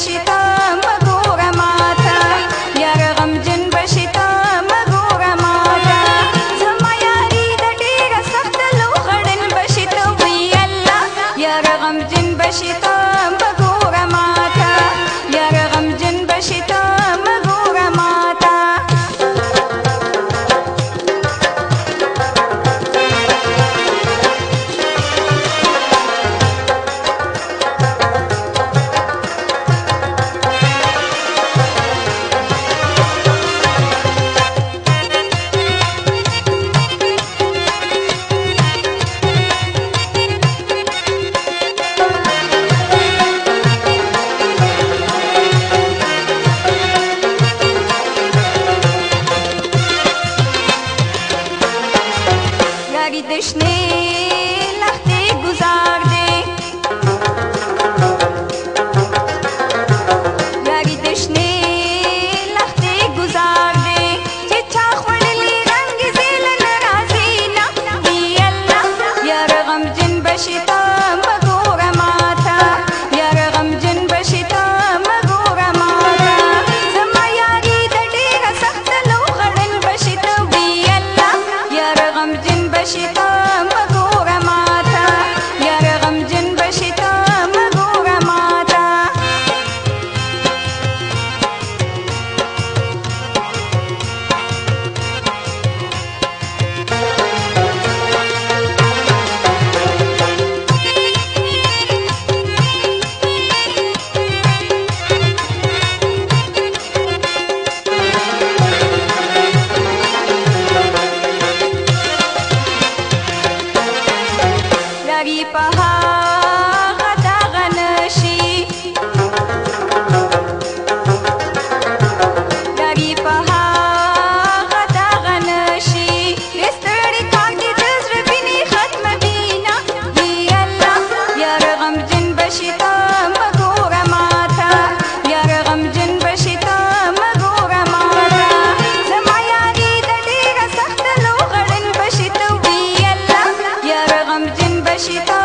بشتا مګوره ماته یار غمجن بشتا مګوره ماته زما یاري د ډېره سخته لوخړن بشتا وی الله یار غمجن بشتا مګوره ماته یار غمجن بشتا مګوره ماته یاری دشنه لخته گذار دے یاری دشنه لخته گذار دے چه چا خوڑلی رنگ زیل نرازی نا بی اللہ یار غمجن بشتا مگورا ماتا یار غمجن بشتا مگورا ماتا زما یاری دا دیر سخت لو خڑن بشتا بی اللہ یار غمجن بشتا مګوره ماته یار غمجن بشتا مګوره ماته یاری په هغه دغه نشي یاری په هغه دغه نشي ستړي کار دې د زړه وینې ختموي نه وی الله یار غمجن بشتا مګوره ماته یار غمجن بشتا مګوره ماته زما یاري د ډېره سخته لوغړن بشتا وی الله یار غمجن بشتا